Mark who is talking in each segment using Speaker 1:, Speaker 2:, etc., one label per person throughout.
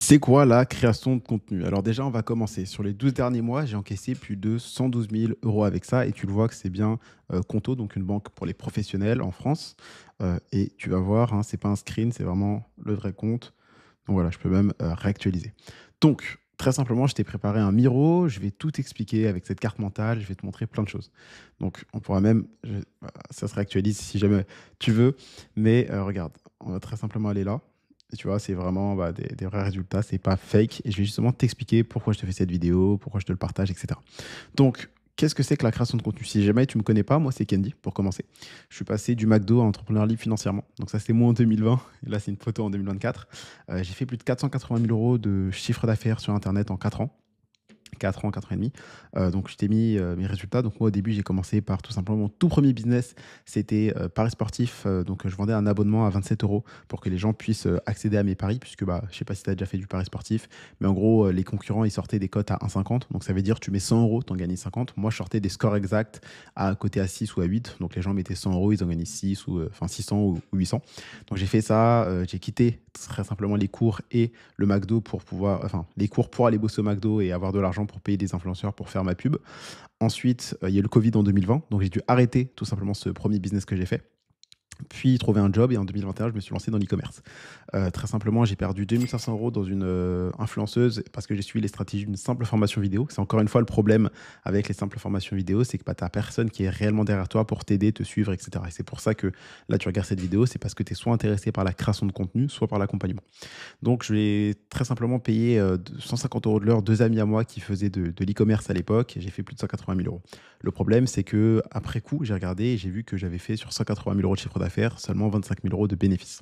Speaker 1: C'est quoi la création de contenu? Alors déjà, on va commencer. Sur les 12 derniers mois, j'ai encaissé plus de 112 000 euros avec ça et tu le vois que c'est bien Conto, donc une banque pour les professionnels en France. Et tu vas voir, hein, c'est pas un screen, c'est vraiment le vrai compte. Donc voilà, je peux même réactualiser. Donc, très simplement, je t'ai préparé un Miro, je vais tout expliquer avec cette carte mentale, je vais te montrer plein de choses. Donc, on pourra même, ça se réactualise si jamais tu veux, mais regarde, on va très simplement aller là. Et tu vois, c'est vraiment des vrais résultats, c'est pas fake. Et je vais justement t'expliquer pourquoi je te fais cette vidéo, pourquoi je te le partage, etc. Donc, qu'est-ce que c'est que la création de contenu? Si jamais tu me connais pas, moi c'est Candy, pour commencer. Je suis passé du McDo à entrepreneur libre financièrement. Donc ça, c'était moi en 2020. Et là, c'est une photo en 2024. J'ai fait plus de 480 000 euros de chiffre d'affaires sur Internet en 4 ans. 4 ans, 4 ans et demi. Donc, je t'ai mis mes résultats. Donc, moi, au début, j'ai commencé par tout simplement mon tout premier business. C'était Paris sportif. Donc, je vendais un abonnement à 27 euros pour que les gens puissent accéder à mes paris. Puisque, bah, je sais pas si tu as déjà fait du Paris sportif. Mais en gros, les concurrents, ils sortaient des cotes à 1,50. Donc, ça veut dire tu mets 100 euros, tu en gagnes 50. Moi, je sortais des scores exacts à côté à 6 ou à 8. Donc, les gens mettaient 100 euros, ils en gagnaient 6 ou enfin 600 ou 800. Donc, j'ai fait ça. J'ai quitté très simplement les cours et le McDo pour pouvoir, enfin, les cours pour aller bosser au McDo et avoir de l'argent pour payer des influenceurs pour faire ma pub. Ensuite, il y a eu le Covid en 2020, donc j'ai dû arrêter tout simplement ce premier business que j'ai fait. Puis trouver un job et en 2021, je me suis lancé dans l'e-commerce. Très simplement, j'ai perdu 2500 euros dans une influenceuse parce que j'ai suivi les stratégies d'une simple formation vidéo. C'est encore une fois le problème avec les simples formations vidéo, c'est que bah, tu n'as personne qui est réellement derrière toi pour t'aider, te suivre, etc. Et c'est pour ça que là, tu regardes cette vidéo, c'est parce que tu es soit intéressé par la création de contenu, soit par l'accompagnement. Donc, je vais très simplement payer 150 euros de l'heure, deux amis à moi qui faisaient de l'e-commerce à l'époque, et j'ai fait plus de 180 000 euros. Le problème, c'est que après coup, j'ai regardé et j'ai vu que j'avais fait sur 180 000 euros de chiffre d'affaires seulement 25 000 euros de bénéfices.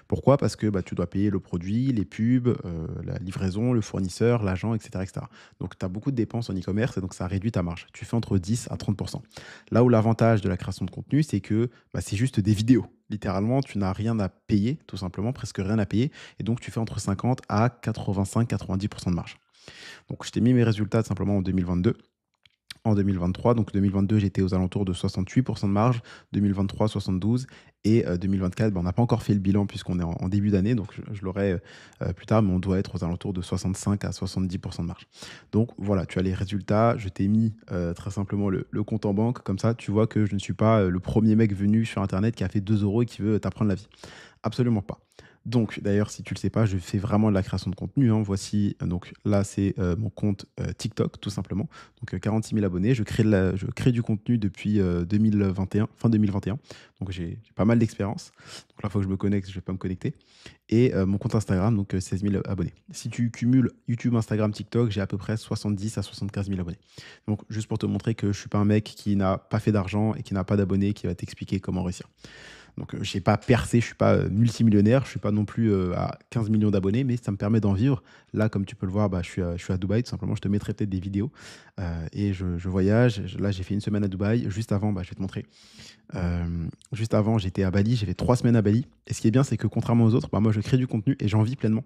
Speaker 1: Pourquoi? Parce que bah, tu dois payer le produit, les pubs, la livraison, le fournisseur, l'agent, etc., etc. Donc, tu as beaucoup de dépenses en e-commerce et donc ça réduit ta marge. Tu fais entre 10 à 30. Là où l'avantage de la création de contenu, c'est que bah, c'est juste des vidéos. Littéralement, tu n'as rien à payer, tout simplement, presque rien à payer. Et donc, tu fais entre 50 à 85-90% de marge. Donc, je t'ai mis mes résultats simplement en 2022. En 2023, donc 2022, j'étais aux alentours de 68% de marge, 2023, 72, et 2024, ben, on n'a pas encore fait le bilan puisqu'on est en début d'année, donc je l'aurai plus tard, mais on doit être aux alentours de 65 à 70% de marge. Donc voilà, tu as les résultats, je t'ai mis très simplement le compte en banque, comme ça tu vois que je ne suis pas le premier mec venu sur Internet qui a fait 2 euros et qui veut t'apprendre la vie. Absolument pas. Donc, d'ailleurs, si tu le sais pas, je fais vraiment de la création de contenu, hein. Voici, donc là, c'est mon compte TikTok, tout simplement. Donc, 46 000 abonnés. Je crée du contenu depuis 2021, fin 2021. Donc, j'ai pas mal d'expérience. Donc, la fois que je me connecte, je vais pas me connecter. Et mon compte Instagram, donc 16 000 abonnés. Si tu cumules YouTube, Instagram, TikTok, j'ai à peu près 70 à 75 000 abonnés. Donc, juste pour te montrer que je suis pas un mec qui n'a pas fait d'argent et qui n'a pas d'abonnés, qui va t'expliquer comment réussir. Donc, je n'ai pas percé, je ne suis pas multimillionnaire, je ne suis pas non plus à 15 millions d'abonnés, mais ça me permet d'en vivre. Là, comme tu peux le voir, bah, je suis à Dubaï, tout simplement. Je te mettrai peut-être des vidéos. Et je voyage. Là, j'ai fait une semaine à Dubaï. Juste avant, bah, je vais te montrer. Juste avant, j'étais à Bali. J'ai fait 3 semaines à Bali. Et ce qui est bien, c'est que contrairement aux autres, bah, moi, je crée du contenu et j'en vis pleinement.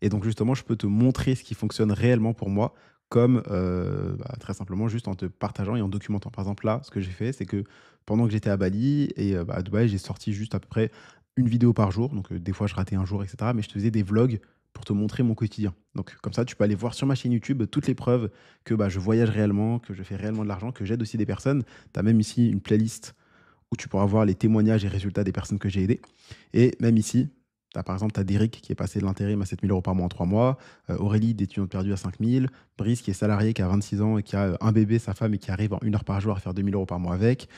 Speaker 1: Et donc, justement, je peux te montrer ce qui fonctionne réellement pour moi, comme bah, très simplement juste en te partageant et en documentant. Par exemple, là, ce que j'ai fait, c'est que pendant que j'étais à Bali et bah, à Dubaï, j'ai sorti juste à peu près une vidéo par jour. Donc, des fois, je ratais un jour, etc. Mais je te faisais des vlogs pour te montrer mon quotidien. Donc, comme ça, tu peux aller voir sur ma chaîne YouTube toutes les preuves que bah, je voyage réellement, que je fais réellement de l'argent, que j'aide aussi des personnes. Tu as même ici une playlist où tu pourras voir les témoignages et résultats des personnes que j'ai aidées. Et même ici, par exemple, tu as Derek qui est passé de l'intérim à 7 000 euros par mois en 3 mois, Aurélie d'étudiante perdue à 5 000, Brice qui est salarié, qui a 26 ans et qui a un bébé, sa femme, et qui arrive en 1 heure par jour à faire 2 000 euros par mois avec,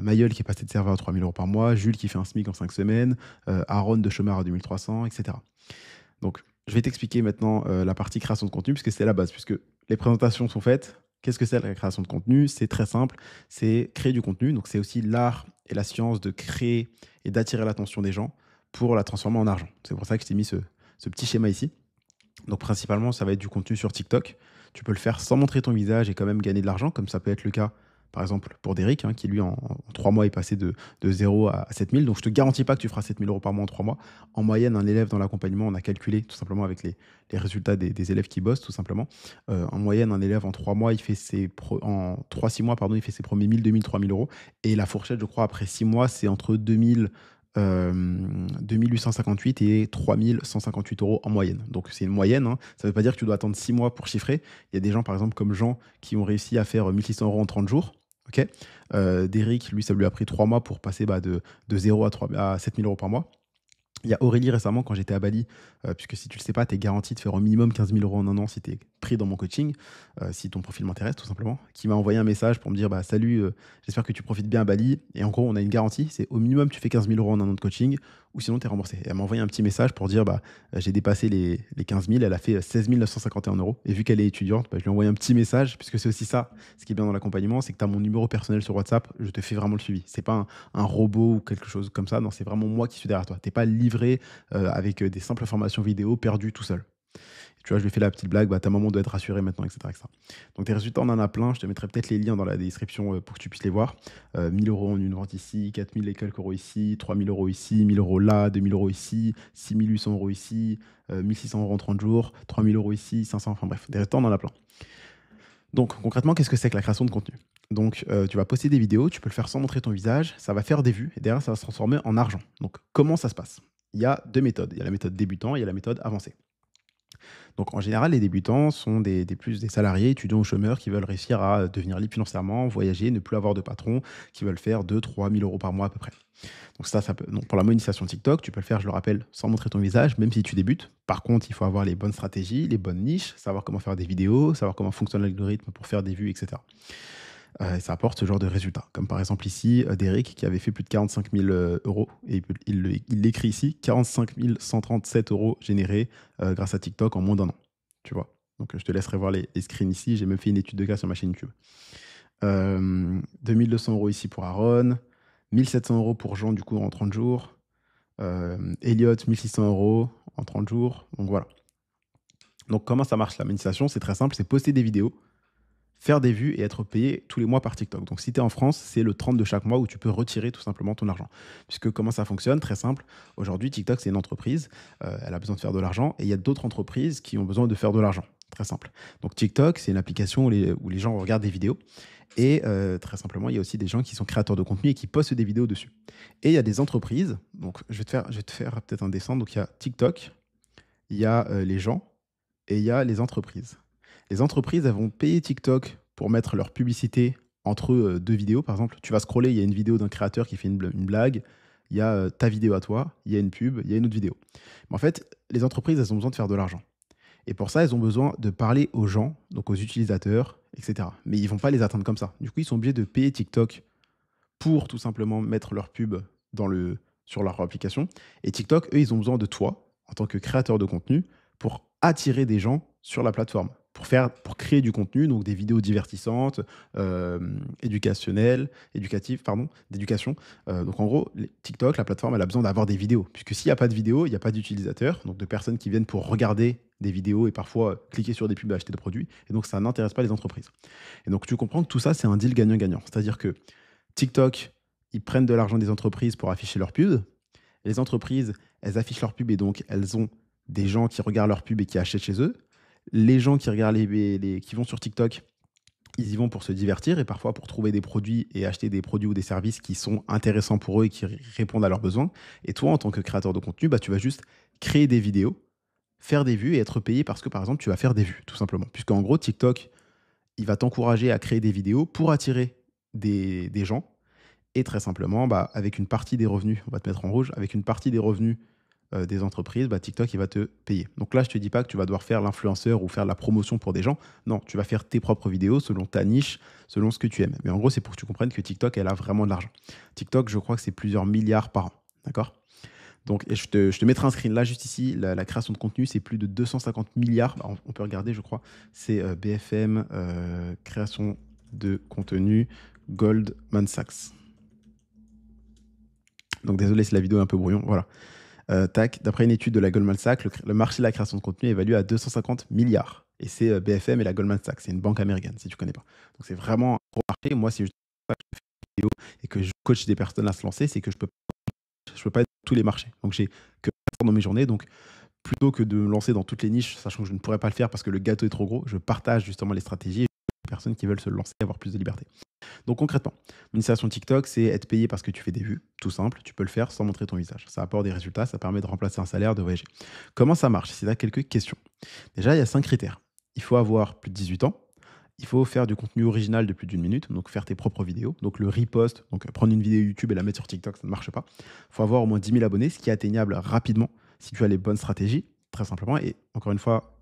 Speaker 1: Mayol qui est passé de serveur à 3 000 euros par mois, Jules qui fait un SMIC en 5 semaines, Aaron de chômeur à 2 300, etc. Donc, je vais t'expliquer maintenant la partie création de contenu, puisque c'est la base, puisque les présentations sont faites. Qu'est-ce que c'est la création de contenu? C'est très simple, c'est créer du contenu. Donc, c'est aussi l'art et la science de créer et d'attirer l'attention des gens pour la transformer en argent. C'est pour ça que je t'ai mis ce petit schéma ici. Donc, principalement, ça va être du contenu sur TikTok. Tu peux le faire sans montrer ton visage et quand même gagner de l'argent, comme ça peut être le cas, par exemple, pour Derek, hein, qui lui, en 3 mois, est passé de 0 à 7 000. Donc, je ne te garantis pas que tu feras 7 000 euros par mois en 3 mois. En moyenne, un élève dans l'accompagnement, on a calculé tout simplement avec les résultats des élèves qui bossent, tout simplement. En moyenne, un élève en 3 mois, en 3-6 mois, pardon, il fait ses premiers 1 000, 2 000, 3 000 euros. Et la fourchette, je crois, après 6 mois, c'est entre 2 000 2858 et 3158 euros en moyenne. Donc c'est une moyenne, hein. Ça ne veut pas dire que tu dois attendre 6 mois pour chiffrer. Il y a des gens, par exemple, comme Jean, qui ont réussi à faire 1600 euros en 30 jours. Ok. Derrick, lui, ça lui a pris 3 mois pour passer de 0 à 7000 euros par mois. Il y a Aurélie récemment, quand j'étais à Bali, puisque si tu le sais pas, tu es garanti de faire au minimum 15 000 euros en un an si tu es pris dans mon coaching, si ton profil m'intéresse tout simplement, qui m'a envoyé un message pour me dire bah, salut, j'espère que tu profites bien à Bali. Et en gros, on a une garantie, c'est au minimum tu fais 15 000 euros en un an de coaching, ou sinon tu es remboursé. Et elle m'a envoyé un petit message pour dire bah, j'ai dépassé les 15 000, elle a fait 16 951 euros. Et vu qu'elle est étudiante, bah, je lui ai envoyé un petit message, puisque c'est aussi ça, ce qui est bien dans l'accompagnement, c'est que tu as mon numéro personnel sur WhatsApp, je te fais vraiment le suivi. C'est pas un robot ou quelque chose comme ça, non, c'est vraiment moi qui suis derrière toi. Tu n'es pas livré avec des simples formations vidéo perdues tout seul. Et tu vois, je lui ai fait la petite blague, bah, ta maman doit être rassurée maintenant, etc., etc. Donc tes résultats, on en a plein. Je te mettrai peut-être les liens dans la description pour que tu puisses les voir. 1000 euros en une vente ici, 4000 et quelques euros ici, 3000 euros ici, 1000 euros là, 2000 euros ici, 6800 euros ici, 1600 euros en 30 jours, 3000 euros ici, 500, enfin bref, des résultats, on en a plein. Donc concrètement, qu'est-ce que c'est que la création de contenu? Donc tu vas poster des vidéos, tu peux le faire sans montrer ton visage, ça va faire des vues et derrière ça va se transformer en argent. Donc comment ça se passe? Il y a deux méthodes. Il y a la méthode débutant et il y a la méthode avancée. Donc en général, les débutants sont des salariés, étudiants ou chômeurs qui veulent réussir à devenir libres financièrement, voyager, ne plus avoir de patron, qui veulent faire 2 000 à 3 000 euros par mois à peu près. Donc ça peut, donc pour la monétisation TikTok, tu peux le faire, je le rappelle, sans montrer ton visage, même si tu débutes. Par contre, il faut avoir les bonnes stratégies, les bonnes niches, savoir comment faire des vidéos, savoir comment fonctionne l'algorithme pour faire des vues, etc. Et ça apporte ce genre de résultats. Comme par exemple ici, Derek qui avait fait plus de 45 000 euros, et il l'écrit ici, 45 137 euros générés grâce à TikTok en moins d'un an. Tu vois. Donc je te laisserai voir les screens ici. J'ai même fait une étude de cas sur ma chaîne YouTube. 2200 euros ici pour Aaron, 1700 euros pour Jean du coup en 30 jours. Elliot, 1600 euros en 30 jours. Donc voilà. Donc comment ça marche la monétisation? C'est très simple, c'est poster des vidéos, faire des vues et être payé tous les mois par TikTok. Donc si tu es en France, c'est le 30 de chaque mois où tu peux retirer tout simplement ton argent. Puisque comment ça fonctionne? Très simple. Aujourd'hui, TikTok, c'est une entreprise. Elle a besoin de faire de l'argent. Et il y a d'autres entreprises qui ont besoin de faire de l'argent. Très simple. Donc TikTok, c'est une application où les gens regardent des vidéos. Et très simplement, il y a aussi des gens qui sont créateurs de contenu et qui postent des vidéos dessus. Et il y a des entreprises. Donc je vais te faire peut-être un dessin. Donc il y a TikTok, il y a les gens et il y a les entreprises. Les entreprises, elles vont payer TikTok pour mettre leur publicité entre deux vidéos. Par exemple, tu vas scroller, il y a une vidéo d'un créateur qui fait une blague, il y a ta vidéo à toi, il y a une pub, il y a une autre vidéo. Mais en fait, les entreprises, elles ont besoin de faire de l'argent. Et pour ça, elles ont besoin de parler aux gens, donc aux utilisateurs, etc. Mais ils ne vont pas les atteindre comme ça. Du coup, ils sont obligés de payer TikTok pour tout simplement mettre leur pub sur leur application. Et TikTok, eux, ils ont besoin de toi, en tant que créateur de contenu, pour attirer des gens sur la plateforme, pour créer du contenu, donc des vidéos divertissantes, éducatives, pardon, d'éducation. Donc en gros, TikTok, la plateforme, elle a besoin d'avoir des vidéos, puisque s'il n'y a pas de vidéos, il n'y a pas d'utilisateurs, donc de personnes qui viennent pour regarder des vidéos et parfois cliquer sur des pubs et acheter des produits. Et donc ça n'intéresse pas les entreprises. Et donc tu comprends que tout ça, c'est un deal gagnant-gagnant. C'est-à-dire que TikTok, ils prennent de l'argent des entreprises pour afficher leurs pubs. Les entreprises, elles affichent leurs pubs et donc elles ont des gens qui regardent leurs pubs et qui achètent chez eux. Les gens qui regardent qui vont sur TikTok, ils y vont pour se divertir et parfois pour trouver des produits et acheter des produits ou des services qui sont intéressants pour eux et qui répondent à leurs besoins. Et toi, en tant que créateur de contenu, bah, tu vas juste créer des vidéos, faire des vues et être payé parce que, par exemple, tu vas faire des vues, tout simplement. Puisqu'en gros, TikTok, il va t'encourager à créer des vidéos pour attirer des gens. Et très simplement, bah, avec une partie des revenus, on va te mettre en rouge, avec une partie des revenus des entreprises, bah, TikTok, il va te payer. Donc là, je te dis pas que tu vas devoir faire l'influenceur ou faire de la promotion pour des gens. Non, tu vas faire tes propres vidéos selon ta niche, selon ce que tu aimes. Mais en gros, c'est pour que tu comprennes que TikTok, elle a vraiment de l'argent. TikTok, je crois que c'est plusieurs milliards par an. D'accord? Donc, et je te mettrai un screen là, juste ici. La création de contenu, c'est plus de 250 milliards. Bah, on peut regarder, je crois. C'est BFM, création de contenu, Goldman Sachs. Donc, désolé si la vidéo est un peu brouillon. Voilà. Tac, d'après une étude de la Goldman Sachs, le marché de la création de contenu est évalué à 250 milliards. Et c'est BFM et la Goldman Sachs. C'est une banque américaine, si tu ne connais pas. Donc, c'est vraiment un gros marché. Moi, si je fais une vidéo et que je coach des personnes à se lancer, c'est que je peux pas être dans tous les marchés. Donc, j'ai que dans mes journées. Donc, plutôt que de me lancer dans toutes les niches, sachant que je ne pourrais pas le faire parce que le gâteau est trop gros, je partage justement les stratégies. personnes qui veulent se lancer et avoir plus de liberté. Donc concrètement, monétisation TikTok, c'est être payé parce que tu fais des vues, tout simple. Tu peux le faire sans montrer ton visage. Ça apporte des résultats, ça permet de remplacer un salaire, de voyager. Comment ça marche? Si tu as quelques questions. Déjà, il y a 5 critères. Il faut avoir plus de 18 ans. Il faut faire du contenu original de plus d'une minute, donc faire tes propres vidéos. Donc le repost, donc prendre une vidéo YouTube et la mettre sur TikTok, ça ne marche pas. Il faut avoir au moins 10 000 abonnés, ce qui est atteignable rapidement si tu as les bonnes stratégies, très simplement. Et encore une fois,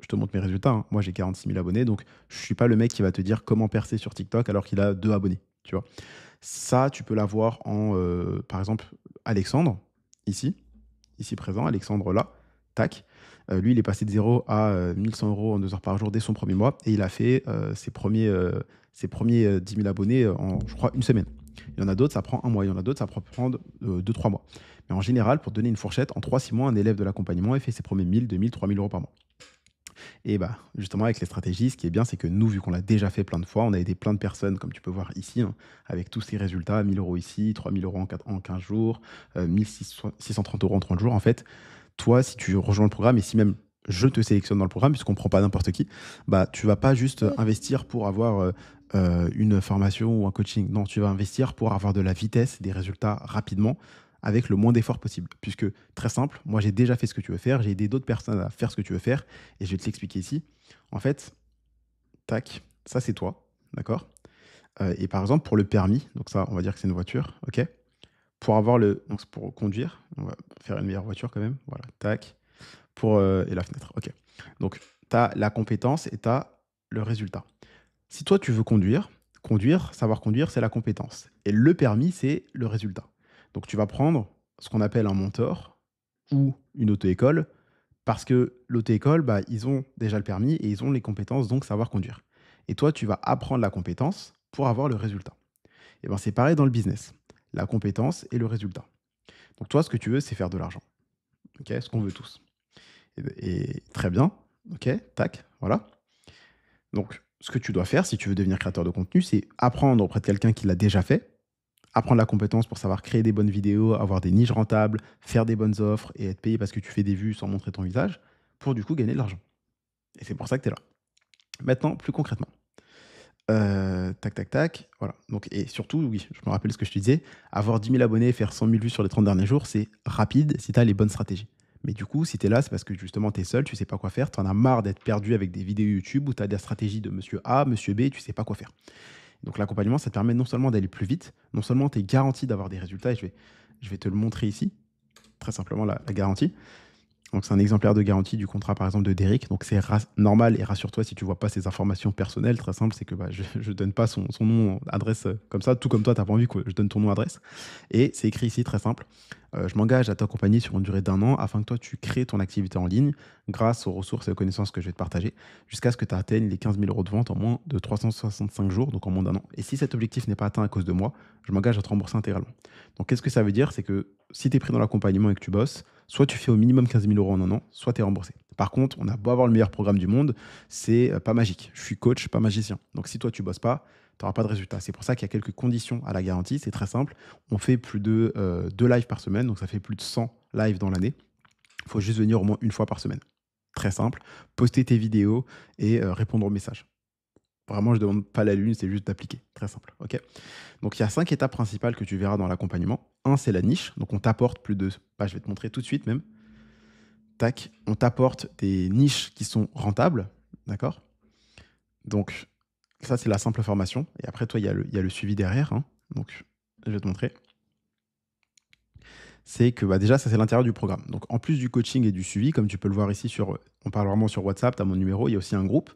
Speaker 1: je te montre mes résultats, hein. Moi, j'ai 46 000 abonnés, donc je ne suis pas le mec qui va te dire comment percer sur TikTok alors qu'il a 2 abonnés, tu vois. Ça, tu peux l'avoir en, par exemple, Alexandre, ici présent, Alexandre là, tac. Lui, il est passé de 0 à 1100 euros en 2 heures par jour dès son premier mois et il a fait ses premiers 10 000 abonnés en, je crois, une semaine. Il y en a d'autres, ça prend un mois. Il y en a d'autres, ça peut prendre 2-3 mois. Mais en général, pour te donner une fourchette, en 3-6 mois, un élève de l'accompagnement il fait ses premiers 1000, 2000, 3000 euros par mois. Et bah, justement, avec les stratégies, ce qui est bien, c'est que nous, vu qu'on l'a déjà fait plein de fois, on a aidé plein de personnes, comme tu peux voir ici, hein, avec tous ces résultats, 1000 euros ici, 3000 euros en 15 jours, 1630 euros en 30 jours. En fait, toi, si tu rejoins le programme, et si même je te sélectionne dans le programme, puisqu'on ne prend pas n'importe qui, bah, tu vas pas juste investir pour avoir une formation ou un coaching. Non, tu vas investir pour avoir de la vitesse, des résultats rapidement, avec le moins d'efforts possible. Puisque, très simple, moi j'ai déjà fait ce que tu veux faire, j'ai aidé d'autres personnes à faire ce que tu veux faire, et je vais te l'expliquer ici. En fait, tac, ça c'est toi, d'accord. Et par exemple, pour le permis, donc ça, on va dire que c'est une voiture, ok. Pour avoir le. Donc c'est pour conduire, on va faire une meilleure voiture quand même, voilà, tac. Et la fenêtre, ok. Donc, tu as la compétence et tu as le résultat. Si toi, tu veux savoir conduire, c'est la compétence. Et le permis, c'est le résultat. Donc, tu vas prendre ce qu'on appelle un mentor ou une auto-école, parce que l'auto-école, bah, ils ont déjà le permis et ils ont les compétences, donc savoir conduire. Et toi, tu vas apprendre la compétence pour avoir le résultat. Et ben, c'est pareil dans le business. La compétence et le résultat. Donc, toi, ce que tu veux, c'est faire de l'argent. Ok, ce qu'on veut tous. Et très bien, ok, tac, voilà. Donc, ce que tu dois faire si tu veux devenir créateur de contenu, c'est apprendre auprès de quelqu'un qui l'a déjà fait, apprendre la compétence pour savoir créer des bonnes vidéos, avoir des niches rentables, faire des bonnes offres et être payé parce que tu fais des vues sans montrer ton visage, pour du coup gagner de l'argent. Et c'est pour ça que tu es là. Maintenant, plus concrètement. Tac, tac, tac. Voilà. Donc, et surtout, oui, je me rappelle ce que je te disais, avoir 10 000 abonnés et faire 100 000 vues sur les 30 derniers jours, c'est rapide si tu as les bonnes stratégies. Mais du coup, si tu es là, c'est parce que justement, tu es seul, tu sais pas quoi faire, tu en as marre d'être perdu avec des vidéos YouTube où tu as des stratégies de monsieur A, monsieur B, tu sais pas quoi faire. Donc l'accompagnement, ça te permet non seulement d'aller plus vite, non seulement tu es garanti d'avoir des résultats, et je vais te le montrer ici, très simplement la garantie. Donc c'est un exemplaire de garantie du contrat par exemple de Derrick. Donc c'est normal et rassure-toi si tu vois pas ses informations personnelles. Très simple, c'est que bah, je donne pas son nom, adresse comme ça, tout comme toi, tu n'as pas envie que je donne ton nom, adresse. Et c'est écrit ici, très simple. Je m'engage à t'accompagner sur une durée d'1 an afin que toi tu crées ton activité en ligne grâce aux ressources et aux connaissances que je vais te partager jusqu'à ce que tu atteignes les 15 000 euros de vente en moins de 365 jours, donc en moins d'1 an. Et si cet objectif n'est pas atteint à cause de moi, je m'engage à te rembourser intégralement. Donc qu'est-ce que ça veut dire? C'est que si tu es pris dans l'accompagnement et que tu bosses, soit tu fais au minimum 15 000 euros en 1 an, soit tu es remboursé. Par contre, on a beau avoir le meilleur programme du monde, c'est pas magique. Je suis coach, pas magicien. Donc si toi tu bosses pas, tu n'auras pas de résultat. C'est pour ça qu'il y a quelques conditions à la garantie. C'est très simple. On fait plus de 2 lives par semaine, donc ça fait plus de 100 lives dans l'année. Il faut juste venir au moins une fois par semaine. Très simple. Poster tes vidéos et répondre aux messages. Vraiment, je ne demande pas la lune, c'est juste d'appliquer. Très simple. Ok. Donc il y a 5 étapes principales que tu verras dans l'accompagnement. Un, c'est la niche. Donc on t'apporte plus de. Bah, je vais te montrer tout de suite même. Tac. On t'apporte des niches qui sont rentables. D'accord. Donc ça, c'est la simple formation. Et après, toi, il y a le suivi derrière, hein. Donc je vais te montrer. C'est que bah, déjà, ça, c'est l'intérieur du programme. Donc en plus du coaching et du suivi, comme tu peux le voir ici, on parle vraiment sur WhatsApp, tu as mon numéro, il y a aussi un groupe.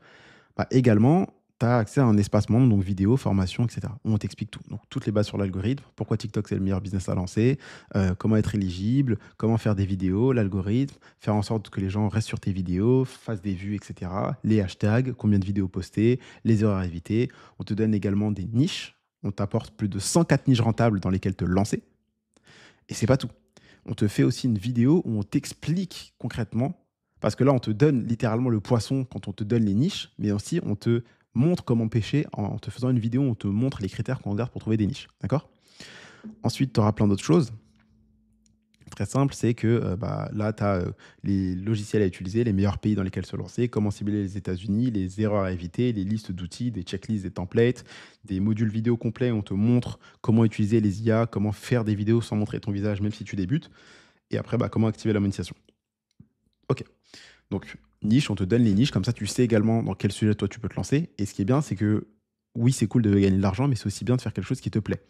Speaker 1: Bah, également, tu as accès à un espace membre, donc vidéo, formation, etc. Où on t'explique tout. Donc toutes les bases sur l'algorithme, pourquoi TikTok c'est le meilleur business à lancer, comment être éligible, comment faire des vidéos, l'algorithme, faire en sorte que les gens restent sur tes vidéos, fassent des vues, etc. Les hashtags, combien de vidéos postées, les erreurs à éviter. On te donne également des niches. On t'apporte plus de 104 niches rentables dans lesquelles te lancer. Et c'est pas tout. On te fait aussi une vidéo où on t'explique concrètement, parce que là, on te donne littéralement le poisson quand on te donne les niches, mais aussi on te montre comment pêcher en te faisant une vidéo où on te montre les critères qu'on regarde pour trouver des niches. D'accord? Ensuite, tu auras plein d'autres choses Très simple, c'est que là, tu as les logiciels à utiliser, les meilleurs pays dans lesquels se lancer, comment cibler les États-Unis, les erreurs à éviter, les listes d'outils, des checklists, des templates, des modules vidéo complets où on te montre comment utiliser les IA, comment faire des vidéos sans montrer ton visage, même si tu débutes. Et après, comment activer la monétisation. Ok. Donc, niche, on te donne les niches, comme ça tu sais également dans quel sujet toi tu peux te lancer. Et ce qui est bien, c'est que oui, c'est cool de gagner de l'argent, mais c'est aussi bien de faire quelque chose qui te plaît.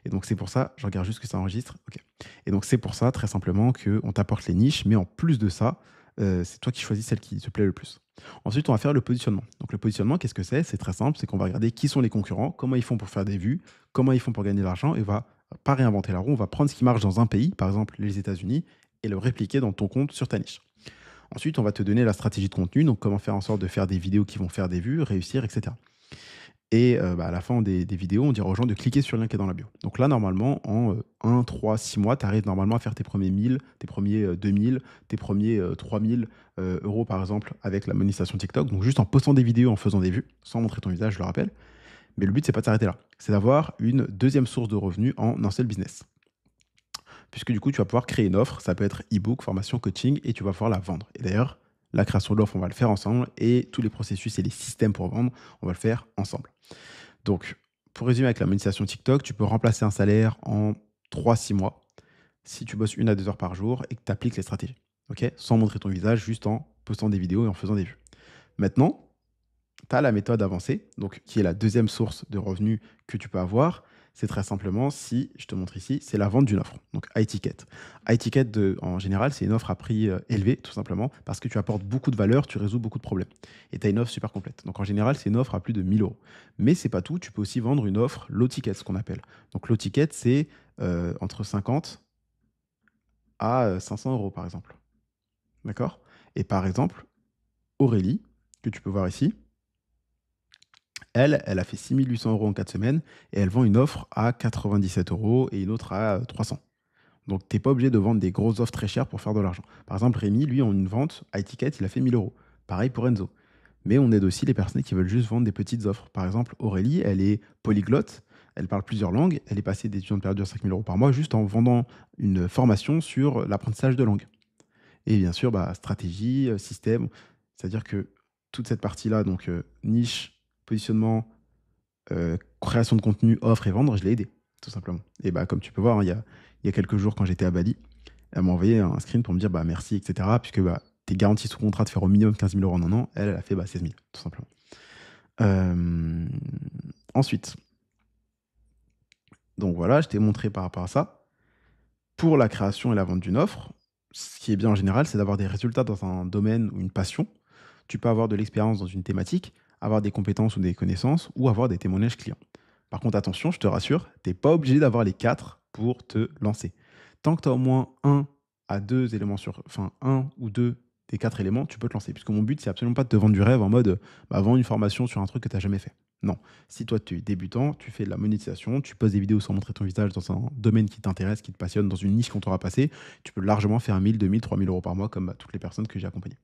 Speaker 1: Et donc c'est pour ça, je regarde juste que ça enregistre. Ok. Et donc c'est pour ça, très simplement, qu'on t'apporte les niches, mais en plus de ça, c'est toi qui choisis celle qui te plaît le plus. Ensuite, on va faire le positionnement. Donc le positionnement, qu'est-ce que c'est? C'est très simple, c'est qu'on va regarder qui sont les concurrents, comment ils font pour faire des vues, comment ils font pour gagner de l'argent, et on va pas réinventer la roue, on va prendre ce qui marche dans un pays, par exemple les États-Unis, et le répliquer dans ton compte sur ta niche. Ensuite, on va te donner la stratégie de contenu, donc comment faire en sorte de faire des vidéos qui vont faire des vues, réussir, etc. Et à la fin des vidéos, on dira aux gens de cliquer sur le lien qui est dans la bio. Donc là, normalement, en 1, 3, 6 mois, tu arrives normalement à faire tes premiers 1000, tes premiers 2000, tes premiers 3000 euros, par exemple, avec la monétisation TikTok. Donc juste en postant des vidéos, en faisant des vues, sans montrer ton visage, je le rappelle. Mais le but, c'est pas de s'arrêter là. C'est d'avoir une deuxième source de revenus en un seul business. Puisque du coup, tu vas pouvoir créer une offre. Ça peut être e-book, formation, coaching, et tu vas pouvoir la vendre. Et d'ailleurs, la création de l'offre, on va le faire ensemble. Et tous les processus et les systèmes pour vendre, on va le faire ensemble. Donc, pour résumer avec la monétisation TikTok, tu peux remplacer un salaire en 3-6 mois si tu bosses 1 à 2 heures par jour et que tu appliques les stratégies. Ok, sans montrer ton visage, juste en postant des vidéos et en faisant des vues. Maintenant, tu as la méthode avancée, donc qui est la deuxième source de revenus que tu peux avoir. C'est très simplement, si je te montre ici, c'est la vente d'une offre. Donc iTicket. iTicket, en général, c'est une offre à prix élevé, tout simplement, parce que tu apportes beaucoup de valeur, tu résous beaucoup de problèmes. Et tu as une offre super complète. Donc en général, c'est une offre à plus de 1000 euros. Mais c'est pas tout, tu peux aussi vendre une offre low ticket, ce qu'on appelle. Donc low ticket, c'est entre 50 à 500 euros, par exemple. D'accord? Et par exemple, Aurélie, que tu peux voir ici, elle a fait 6 800 euros en 4 semaines et elle vend une offre à 97 euros et une autre à 300. Donc, tu n'es pas obligé de vendre des grosses offres très chères pour faire de l'argent. Par exemple, Rémi, lui, en une vente à étiquette, il a fait 1000 euros. Pareil pour Enzo. Mais on aide aussi les personnes qui veulent juste vendre des petites offres. Par exemple, Aurélie, elle est polyglotte, elle parle plusieurs langues, elle est passée d'étudiante perdue à 5000 euros par mois juste en vendant une formation sur l'apprentissage de langue. Et bien sûr, stratégie, système, c'est-à-dire que toute cette partie-là, donc niche, positionnement, création de contenu, offre et vendre, je l'ai aidé, tout simplement. Et comme tu peux voir, hein, il y a quelques jours, quand j'étais à Bali, elle m'a envoyé un screen pour me dire merci, etc. Puisque tu es garanti sous contrat de faire au minimum 15 000 euros en un an. Elle a fait 16 000, tout simplement. Ensuite, donc voilà, je t'ai montré par rapport à ça. Pour la création et la vente d'une offre, ce qui est bien en général, c'est d'avoir des résultats dans un domaine ou une passion. Tu peux avoir de l'expérience dans une thématique, avoir des compétences ou des connaissances, ou avoir des témoignages clients. Par contre, attention, je te rassure, tu n'es pas obligé d'avoir les 4 pour te lancer. Tant que tu as au moins un à deux éléments enfin un ou deux des 4 éléments, tu peux te lancer. Puisque mon but, c'est absolument pas de te vendre du rêve en mode vends une formation sur un truc que tu n'as jamais fait. Non. Si toi, tu es débutant, tu fais de la monétisation, tu poses des vidéos sans montrer ton visage dans un domaine qui t'intéresse, qui te passionne, dans une niche qu'on t'aura passé, tu peux largement faire 1000, 2000, 3000 euros par mois comme toutes les personnes que j'ai accompagnées.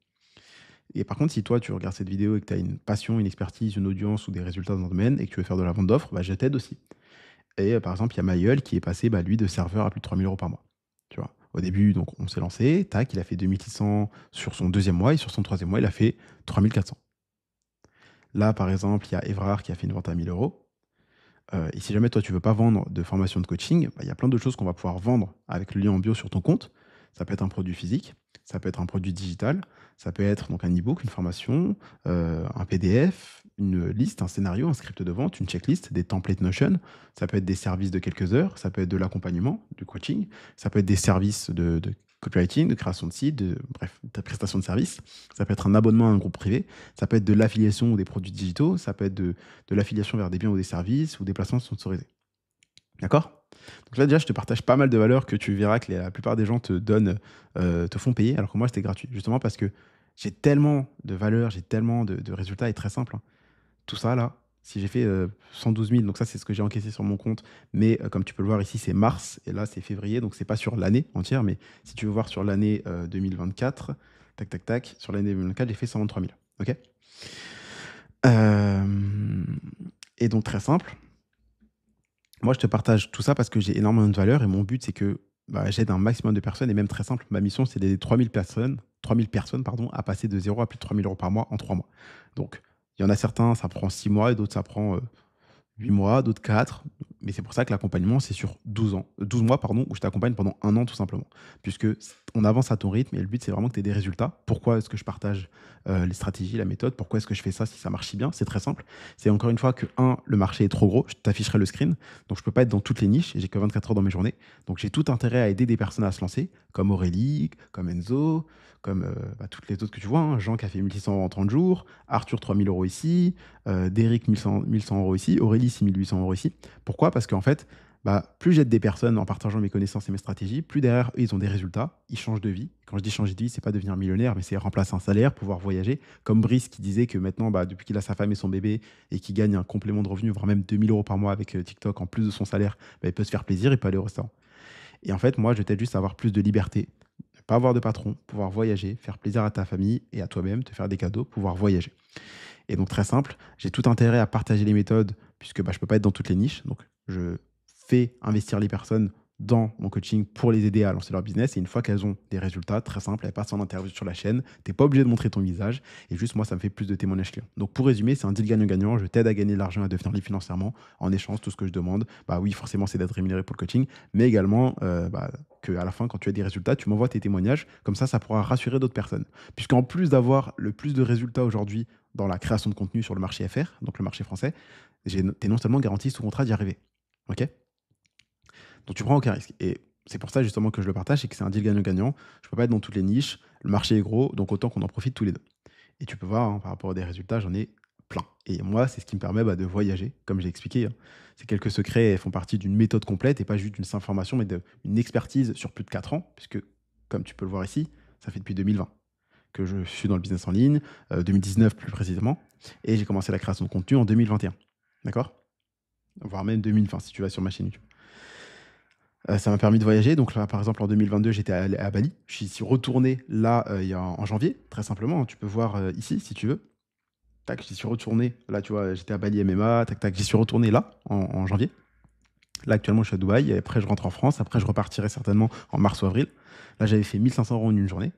Speaker 1: Et par contre, si toi, tu regardes cette vidéo et que tu as une passion, une expertise, une audience ou des résultats dans un domaine et que tu veux faire de la vente d'offres, je t'aide aussi. Et par exemple, il y a Maïeul qui est passé, lui, de serveur à plus de 3000 euros par mois. Tu vois. Au début, donc, on s'est lancé, tac, il a fait 2600 sur son deuxième mois et sur son troisième mois, il a fait 3400. Là, par exemple, il y a Evrard qui a fait une vente à 1000 euros. Et si jamais toi, tu veux pas vendre de formation de coaching, il y a plein d'autres choses qu'on va pouvoir vendre avec le lien en bio sur ton compte. Ça peut être un produit physique, ça peut être un produit digital, ça peut être donc un e-book, une formation, un PDF, une liste, un scénario, un script de vente, une checklist, des templates Notion. Ça peut être des services de quelques heures, ça peut être de l'accompagnement, du coaching, ça peut être des services de copywriting, de création de site, bref, de prestation de services. Ça peut être un abonnement à un groupe privé, ça peut être de l'affiliation ou des produits digitaux, ça peut être de l'affiliation vers des biens ou des services ou des placements sponsorisés. D'accord? Donc là, déjà, je te partage pas mal de valeurs que tu verras que la plupart des gens te donnent, te font payer, alors que moi, c'était gratuit. Justement parce que j'ai tellement de valeurs, j'ai tellement de résultats et très simple, hein. Tout ça, là, si j'ai fait 112 000, donc ça, c'est ce que j'ai encaissé sur mon compte, mais comme tu peux le voir ici, c'est mars et là, c'est février, donc c'est pas sur l'année entière, mais si tu veux voir sur l'année 2024, tac, tac, tac, sur l'année 2024, j'ai fait 123 000. Ok? Et donc, très simple. Moi, je te partage tout ça parce que j'ai énormément de valeur et mon but, c'est que bah, j'aide un maximum de personnes et même très simple, ma mission, c'est d'aider 3000 personnes pardon, à passer de 0 à plus de 3000 € par mois en 3 mois. Donc, il y en a certains, ça prend 6 mois et d'autres, ça prend 8 mois, d'autres 4. Mais c'est pour ça que l'accompagnement, c'est sur 12 ans, 12 mois, pardon, où je t'accompagne pendant un an tout simplement. Puisque on avance à ton rythme et le but, c'est vraiment que tu aies des résultats. Pourquoi est-ce que je partage les stratégies, la méthode? Pourquoi est-ce que je fais ça si ça marche si bien? C'est très simple. C'est encore une fois que, un, le marché est trop gros. Je t'afficherai le screen. Donc, je ne peux pas être dans toutes les niches. J'ai que 24 heures dans mes journées. Donc, j'ai tout intérêt à aider des personnes à se lancer, comme Aurélie, comme Enzo, comme toutes les autres que tu vois. Hein. Jean qui a fait 1600 € en 30 jours, Arthur 3000 € ici, Derrick 1100 € ici, Aurélie 6800 € ici. Pourquoi? Parce qu'en fait, plus j'aide des personnes en partageant mes connaissances et mes stratégies, plus derrière, eux, ils ont des résultats, ils changent de vie. Quand je dis changer de vie, c'est pas devenir millionnaire, mais c'est remplacer un salaire, pouvoir voyager. Comme Brice qui disait que maintenant, depuis qu'il a sa femme et son bébé et qu'il gagne un complément de revenu, voire même 2000 € par mois avec TikTok en plus de son salaire, il peut se faire plaisir, il peut aller au restaurant. Et en fait, moi, je t'aide juste à avoir plus de liberté, ne pas avoir de patron, pouvoir voyager, faire plaisir à ta famille et à toi-même, te faire des cadeaux, pouvoir voyager. Et donc, très simple, j'ai tout intérêt à partager les méthodes puisque je ne peux pas être dans toutes les niches. Donc, je fais investir les personnes dans mon coaching pour les aider à lancer leur business. Et une fois qu'elles ont des résultats, très simple, elles passent en interview sur la chaîne. Tu n'es pas obligé de montrer ton visage. Et juste, moi, ça me fait plus de témoignages clients. Donc, pour résumer, c'est un deal gagnant-gagnant. Je t'aide à gagner de l'argent et à devenir libre financièrement. En échange, tout ce que je demande, oui, forcément, c'est d'être rémunéré pour le coaching, mais également qu'à la fin, quand tu as des résultats, tu m'envoies tes témoignages. Comme ça pourra rassurer d'autres personnes. Puisqu'en plus d'avoir le plus de résultats aujourd'hui dans la création de contenu sur le marché FR, donc le marché français, tu es non seulement garanti sous contrat d'y arriver. OK? Donc tu prends aucun risque. Et c'est pour ça justement que je le partage, c'est que c'est un deal gagnant-gagnant. Je ne peux pas être dans toutes les niches. Le marché est gros, donc autant qu'on en profite tous les deux. Et tu peux voir, hein, par rapport à des résultats, j'en ai plein. Et moi, c'est ce qui me permet de voyager, comme j'ai expliqué. Hein. Ces quelques secrets font partie d'une méthode complète et pas juste d'une simple formation, mais d'une expertise sur plus de 4 ans, puisque, comme tu peux le voir ici, ça fait depuis 2020 que je suis dans le business en ligne, 2019 plus précisément, et j'ai commencé la création de contenu en 2021. D'accord? Voire même 2020 si tu vas sur ma chaîne YouTube. Ça m'a permis de voyager. Donc là, par exemple, en 2022, j'étais à Bali. Je suis retourné là en janvier, très simplement. Hein. Tu peux voir ici si tu veux. Tac, j'y suis retourné. Là, tu vois, j'étais à Bali MMA. Tac, tac, j'y suis retourné là en janvier. Là, actuellement, je suis à Dubaï. Et après, je rentre en France. Après, je repartirai certainement en mars ou avril. Là, j'avais fait 1500 € en une journée.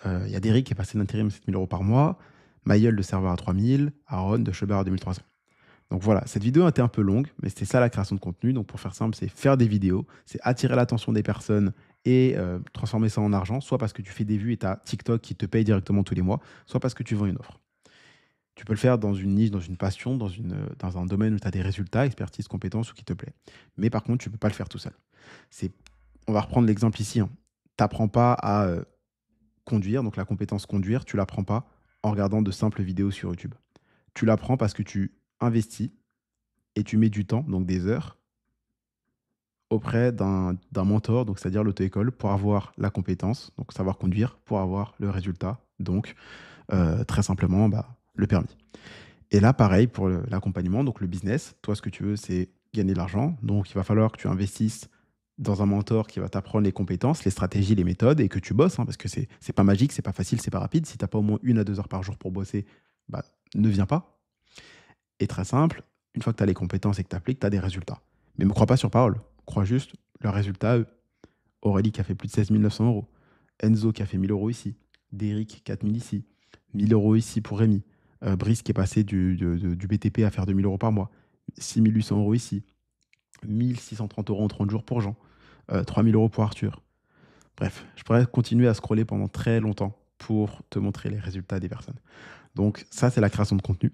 Speaker 1: Il y a Derrick qui est passé d'intérim 7000 € par mois. Maïeul de serveur à 3000. Aaron de Schubert à 2300. Donc voilà, cette vidéo a été un peu longue, mais c'était ça la création de contenu. Donc pour faire simple, c'est faire des vidéos, c'est attirer l'attention des personnes et transformer ça en argent, soit parce que tu fais des vues et tu as TikTok qui te paye directement tous les mois, soit parce que tu vends une offre. Tu peux le faire dans une niche, dans une passion, dans un domaine où tu as des résultats, expertise, compétences ou qui te plaît. Mais par contre, tu ne peux pas le faire tout seul. On va reprendre l'exemple ici. Hein. Tu n'apprends pas à conduire, donc la compétence conduire, tu ne l'apprends pas en regardant de simples vidéos sur YouTube. Tu l'apprends parce que tu investis et tu mets du temps, donc des heures, auprès d'un mentor, donc c'est-à-dire l'auto-école, pour avoir la compétence, donc savoir conduire, pour avoir le résultat, donc très simplement le permis. Et là, pareil pour l'accompagnement, donc le business. Toi, ce que tu veux, c'est gagner de l'argent. Donc, il va falloir que tu investisses dans un mentor qui va t'apprendre les compétences, les stratégies, les méthodes et que tu bosses, hein, parce que c'est pas magique, c'est pas facile, c'est pas rapide. Si tu n'as pas au moins 1 à 2 heures par jour pour bosser, ne viens pas. Et très simple, une fois que tu as les compétences et que tu appliques, tu as des résultats. Mais ne me crois pas sur parole. Crois juste le résultat. Aurélie qui a fait plus de 16 900 €. Enzo qui a fait 1000 € ici. Derrick, 4000 ici. 1000 € ici pour Rémi. Brice qui est passé du BTP à faire 2000 € par mois. 6800 € ici. 1630 € en 30 jours pour Jean. 3000 € pour Arthur. Bref, je pourrais continuer à scroller pendant très longtemps pour te montrer les résultats des personnes. Donc ça, c'est la création de contenu.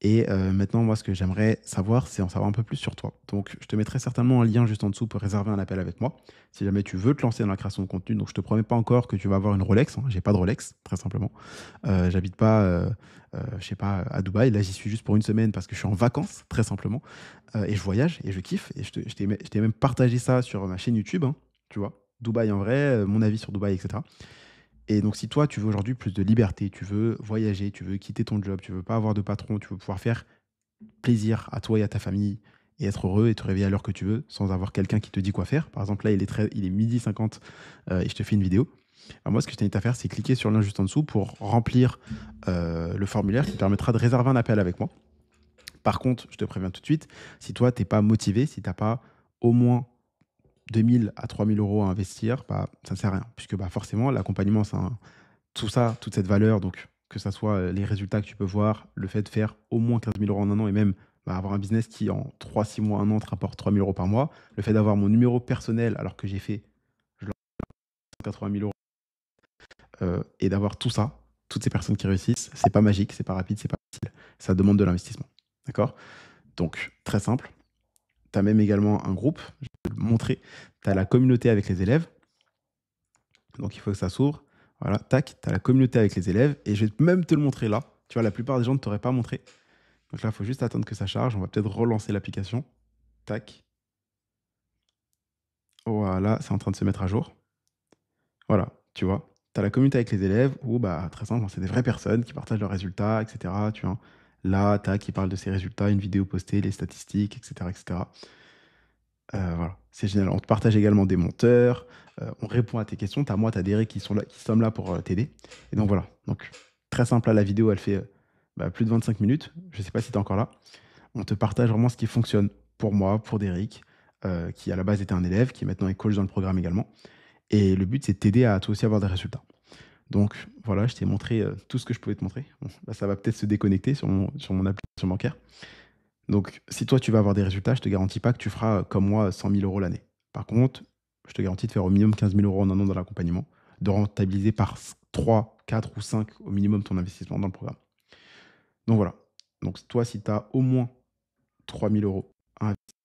Speaker 1: Et maintenant, moi, ce que j'aimerais savoir, c'est en savoir un peu plus sur toi. Donc, je te mettrai certainement un lien juste en dessous pour réserver un appel avec moi. Si jamais tu veux te lancer dans la création de contenu, donc je te promets pas encore que tu vas avoir une Rolex. Hein, j'ai pas de Rolex, très simplement. J'habite pas, je sais pas, à Dubaï. Là, j'y suis juste pour une semaine parce que je suis en vacances, très simplement. Et je voyage et je kiffe. Et je t'ai même partagé ça sur ma chaîne YouTube, hein, tu vois. Dubaï en vrai, mon avis sur Dubaï, etc. Et donc, si toi, tu veux aujourd'hui plus de liberté, tu veux voyager, tu veux quitter ton job, tu veux pas avoir de patron, tu veux pouvoir faire plaisir à toi et à ta famille et être heureux et te réveiller à l'heure que tu veux sans avoir quelqu'un qui te dit quoi faire. Par exemple, là, il est midi 50 et je te fais une vidéo. Alors moi, ce que je t'invite à faire, c'est cliquer sur le lien juste en dessous pour remplir le formulaire qui te permettra de réserver un appel avec moi. Par contre, je te préviens tout de suite, si toi, tu n'es pas motivé, si tu n'as pas au moins 2000 à 3000 euros à investir, bah, ça ne sert à rien. Puisque bah, forcément, l'accompagnement, c'est tout ça, toute cette valeur, donc que ça soit les résultats que tu peux voir, le fait de faire au moins 15 000 euros en un an et même bah, avoir un business qui en 3, 6 mois, un an te rapporte 3 000 euros par mois, le fait d'avoir mon numéro personnel alors que j'ai fait je leur 80 000 euros et d'avoir tout ça, toutes ces personnes qui réussissent, c'est pas magique, c'est pas rapide, c'est pas facile. Ça demande de l'investissement. D'accord? Donc, très simple. Tu as même également un groupe, je vais te le montrer. Tu as la communauté avec les élèves. Donc, il faut que ça s'ouvre. Voilà, tac, tu as la communauté avec les élèves. Et je vais même te le montrer là. Tu vois, la plupart des gens ne t'auraient pas montré. Donc là, il faut juste attendre que ça charge. On va peut-être relancer l'application. Tac. Voilà, c'est en train de se mettre à jour. Voilà, tu vois. Tu as la communauté avec les élèves où, bah, très simple, hein, c'est des vraies personnes qui partagent leurs résultats, etc. Tu vois. Là, tac, qui parle de ses résultats, une vidéo postée, les statistiques, etc. etc. Voilà, c'est génial. On te partage également des monteurs, on répond à tes questions. Tu as moi, tu as Derek qui sommes là pour t'aider. Et donc voilà, donc très simple, là, la vidéo, elle fait bah, plus de 25 minutes. Je ne sais pas si tu es encore là. On te partage vraiment ce qui fonctionne pour moi, pour Derek, qui à la base était un élève, qui maintenant est coach dans le programme également. Et le but, c'est de t'aider à toi aussi avoir des résultats. Donc voilà, je t'ai montré tout ce que je pouvais te montrer. Bon, là, ça va peut-être se déconnecter sur mon application bancaire. Donc, si toi, tu vas avoir des résultats, je te garantis pas que tu feras comme moi 100 000 euros l'année. Par contre, je te garantis de faire au minimum 15 000 euros en un an dans l'accompagnement, de rentabiliser par 3, 4 ou 5 au minimum ton investissement dans le programme. Donc voilà. Donc, toi, si tu as au moins 3 000 euros à investir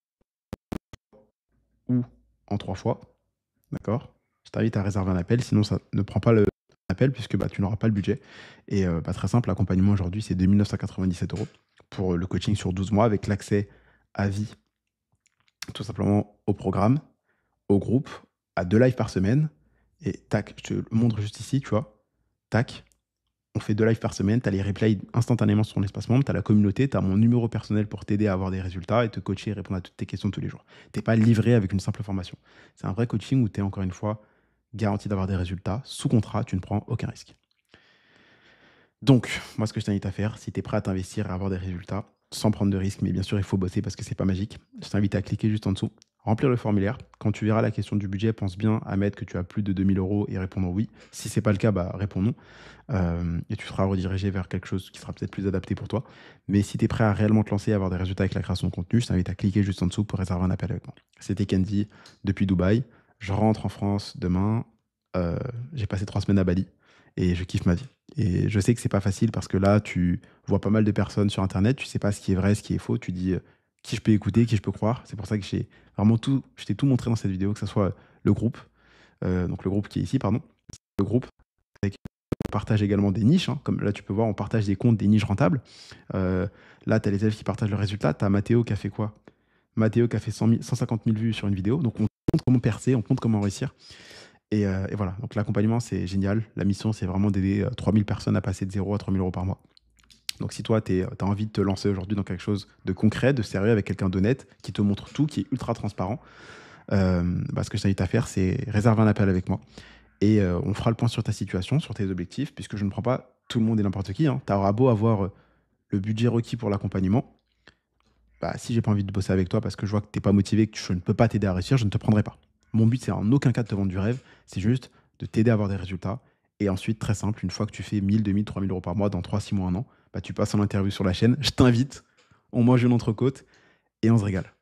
Speaker 1: ou en 3 fois, d'accord, je t'invite à réserver un appel. Sinon, ça ne prend pas l'appel puisque bah, tu n'auras pas le budget. Et bah, très simple, l'accompagnement aujourd'hui, c'est 2 997 euros pour le coaching sur 12 mois avec l'accès à vie tout simplement au programme, au groupe, à 2 lives par semaine. Et tac, je te le montre juste ici, tu vois. Tac, on fait 2 lives par semaine. Tu as les replays instantanément sur ton espace membre. Tu as la communauté, tu as mon numéro personnel pour t'aider à avoir des résultats et te coacher et répondre à toutes tes questions tous les jours. Tu n'es pas livré avec une simple formation. C'est un vrai coaching où tu es encore une fois garanti d'avoir des résultats. Sous contrat, tu ne prends aucun risque. Donc, moi, ce que je t'invite à faire, si tu es prêt à t'investir et à avoir des résultats, sans prendre de risques, mais bien sûr, il faut bosser parce que c'est pas magique, je t'invite à cliquer juste en dessous, remplir le formulaire. Quand tu verras la question du budget, pense bien à mettre que tu as plus de 2000 euros et répondre oui. Si c'est pas le cas, bah, réponds non. Et tu seras redirigé vers quelque chose qui sera peut-être plus adapté pour toi. Mais si tu es prêt à réellement te lancer et avoir des résultats avec la création de contenu, je t'invite à cliquer juste en dessous pour réserver un appel avec moi. C'était Candy depuis Dubaï. Je rentre en France demain. Euh, j'ai passé 3 semaines à Bali et je kiffe ma vie. Et je sais que c'est pas facile parce que là, tu vois pas mal de personnes sur Internet, tu sais pas ce qui est vrai, ce qui est faux. Tu dis qui je peux écouter, qui je peux croire. C'est pour ça que j'ai vraiment tout, je t'ai tout montré dans cette vidéo, que ce soit le groupe, donc le groupe qui est ici, pardon, le groupe avec on partage également des niches, hein. Comme là tu peux voir, on partage des comptes, des niches rentables. Là, tu as les élèves qui partagent le résultat. Tu as Mathéo qui a fait quoi? Mathéo qui a fait 150 000 vues sur une vidéo. Donc on te montre comment percer, on te montre comment réussir. Et voilà, donc l'accompagnement, c'est génial. La mission, c'est vraiment d'aider 3000 personnes à passer de 0 à 3000 euros par mois. Donc si toi, tu as envie de te lancer aujourd'hui dans quelque chose de concret, de sérieux, avec quelqu'un d'honnête, qui te montre tout, qui est ultra transparent, bah, ce que je t'invite à faire, c'est réserver un appel avec moi. Et on fera le point sur ta situation, sur tes objectifs, puisque je ne prends pas tout le monde et n'importe qui, hein. Tu auras beau avoir le budget requis pour l'accompagnement. Bah, si j'ai pas envie de bosser avec toi parce que je vois que tu n'es pas motivé, que je ne peux pas t'aider à réussir, je ne te prendrai pas. Mon but, c'est en aucun cas de te vendre du rêve, c'est juste de t'aider à avoir des résultats. Et ensuite, très simple, une fois que tu fais 1000, 2000, 3000 euros par mois dans 3, 6 mois, un an, bah, tu passes en interview sur la chaîne, je t'invite, on mange une entrecôte et on se régale.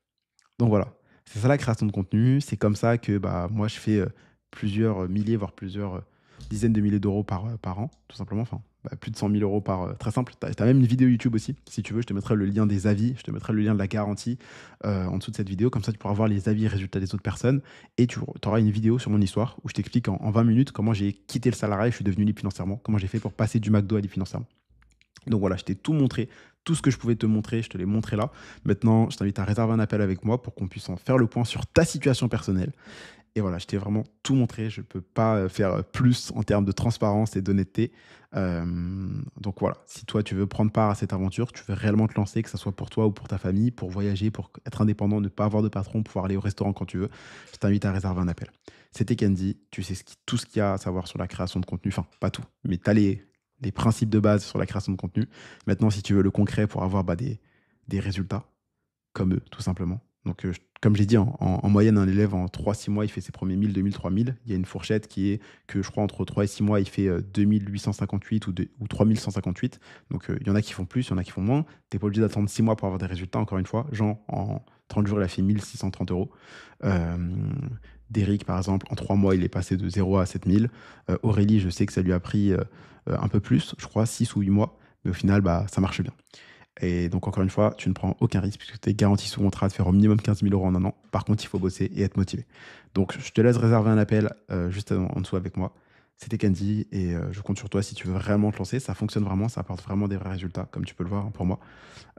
Speaker 1: Donc voilà, c'est ça la création de contenu. C'est comme ça que bah, moi, je fais plusieurs milliers, voire plusieurs dizaines de milliers d'euros par an, tout simplement. Enfin, bah, plus de 100 000 euros par... très simple. Tu as même une vidéo YouTube aussi. Si tu veux, je te mettrai le lien des avis, je te mettrai le lien de la garantie en dessous de cette vidéo. Comme ça, tu pourras voir les avis et résultats des autres personnes. Et tu auras une vidéo sur mon histoire où je t'explique en 20 minutes comment j'ai quitté le salariat et je suis devenu libre financièrement. Comment j'ai fait pour passer du McDo à libre financièrement. Donc voilà, je t'ai tout montré, tout ce que je pouvais te montrer, je te l'ai montré là. Maintenant, je t'invite à réserver un appel avec moi pour qu'on puisse en faire le point sur ta situation personnelle. Et voilà, je t'ai vraiment tout montré. Je ne peux pas faire plus en termes de transparence et d'honnêteté. Euh, donc voilà, si toi tu veux prendre part à cette aventure, tu veux réellement te lancer, que ce soit pour toi ou pour ta famille, pour voyager, pour être indépendant, ne pas avoir de patron, pouvoir aller au restaurant quand tu veux, je t'invite à réserver un appel. C'était Candy, tu sais tout ce qu'il y a à savoir sur la création de contenu, enfin pas tout, mais tu as les principes de base sur la création de contenu. Maintenant, si tu veux le concret pour avoir bah, des résultats, comme eux, tout simplement, Donc, comme j'ai dit, en moyenne, un élève en 3-6 mois, il fait ses premiers 1000, 2000, 3000. Il y a une fourchette qui est que je crois entre 3 et 6 mois, il fait 2858 ou 3158. Donc, il y en a qui font plus, il y en a qui font moins. Tu n'es pas obligé d'attendre 6 mois pour avoir des résultats, encore une fois. Jean, en 30 jours, il a fait 1630 euros. Euh, Derrick, par exemple, en 3 mois, il est passé de 0 à 7000. Aurélie, je sais que ça lui a pris un peu plus, je crois 6 ou 8 mois. Mais au final, bah, ça marche bien. Et donc, encore une fois, tu ne prends aucun risque puisque tu es garanti sous contrat de faire au minimum 15 000 euros en un an. Par contre, il faut bosser et être motivé. Donc, je te laisse réserver un appel juste en dessous avec moi. C'était Candy et je compte sur toi si tu veux vraiment te lancer. Ça fonctionne vraiment, ça apporte vraiment des vrais résultats, comme tu peux le voir hein, pour moi.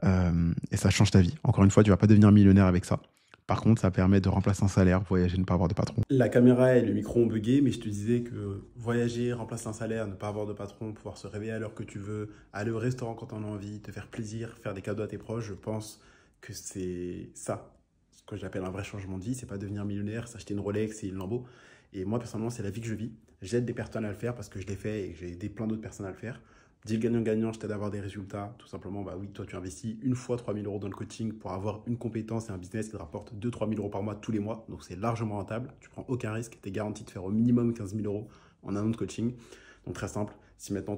Speaker 1: Et ça change ta vie. Encore une fois, tu vas pas devenir millionnaire avec ça. Par contre, ça permet de remplacer un salaire, voyager, ne pas avoir de patron. La caméra et le micro ont bugué, mais je te disais que voyager, remplacer un salaire, ne pas avoir de patron, pouvoir se réveiller à l'heure que tu veux, aller au restaurant quand on a envie, te faire plaisir, faire des cadeaux à tes proches, je pense que c'est ça, ce que j'appelle un vrai changement de vie. C'est pas devenir millionnaire, s'acheter une Rolex et une Lambo. Et moi, personnellement, c'est la vie que je vis. J'aide des personnes à le faire parce que je l'ai fait et que j'ai aidé plein d'autres personnes à le faire. Deal gagnant-gagnant, je t'aide à avoir des résultats. Tout simplement, bah oui, toi, tu investis une fois 3 000 euros dans le coaching pour avoir une compétence et un business qui te rapporte 2 000 à 3 000 euros par mois tous les mois. Donc, c'est largement rentable. Tu prends aucun risque. Tu es garanti de faire au minimum 15 000 euros en un an de coaching. Donc, très simple. Si maintenant,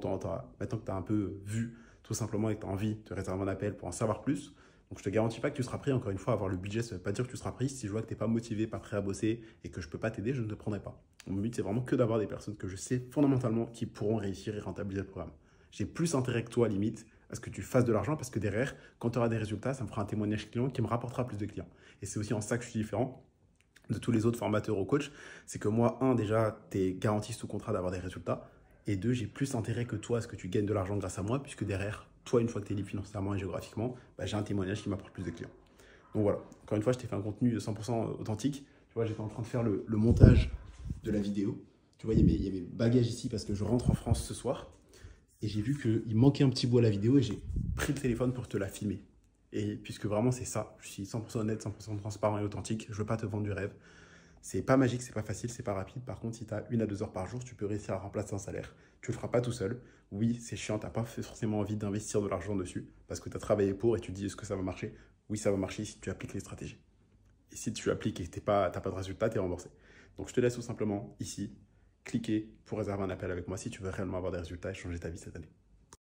Speaker 1: maintenant que tu as un peu vu tout simplement et que tu as envie de réserver un appel pour en savoir plus, donc je te garantis pas que tu seras pris. Encore une fois, avoir le budget, ça ne veut pas dire que tu seras pris. Si je vois que tu n'es pas motivé, pas prêt à bosser et que je ne peux pas t'aider, je ne te prendrai pas. Mon but, c'est vraiment que d'avoir des personnes que je sais fondamentalement qui pourront réussir et rentabiliser le programme. J'ai plus intérêt que toi, limite, à ce que tu fasses de l'argent parce que derrière, quand tu auras des résultats, ça me fera un témoignage client qui me rapportera plus de clients. Et c'est aussi en ça que je suis différent de tous les autres formateurs ou coachs. C'est que moi, un, déjà, tu es garanti sous contrat d'avoir des résultats. Et deux, j'ai plus intérêt que toi à ce que tu gagnes de l'argent grâce à moi, puisque derrière, toi, une fois que tu es libre financièrement et géographiquement, bah, j'ai un témoignage qui m'apporte plus de clients. Donc voilà, encore une fois, je t'ai fait un contenu 100% authentique. Tu vois, j'étais en train de faire le montage de la vidéo. Tu vois, il y a mes bagages ici parce que je rentre en France ce soir. Et j'ai vu qu'il manquait un petit bout à la vidéo et j'ai pris le téléphone pour te la filmer. Et puisque vraiment c'est ça, je suis 100% honnête, 100% transparent et authentique, je veux pas te vendre du rêve. C'est pas magique, c'est pas facile, c'est pas rapide. Par contre, si tu as 1 à 2 heures par jour, tu peux réussir à remplacer un salaire. Tu le feras pas tout seul. Oui, c'est chiant, t'as pas forcément envie d'investir de l'argent dessus parce que tu as travaillé pour et tu te dis est-ce que ça va marcher? Oui, ça va marcher si tu appliques les stratégies. Et si tu appliques et que t'as pas de résultat, tu es remboursé. Donc je te laisse tout simplement ici cliquer pour réserver un appel avec moi si tu veux réellement avoir des résultats et changer ta vie cette année.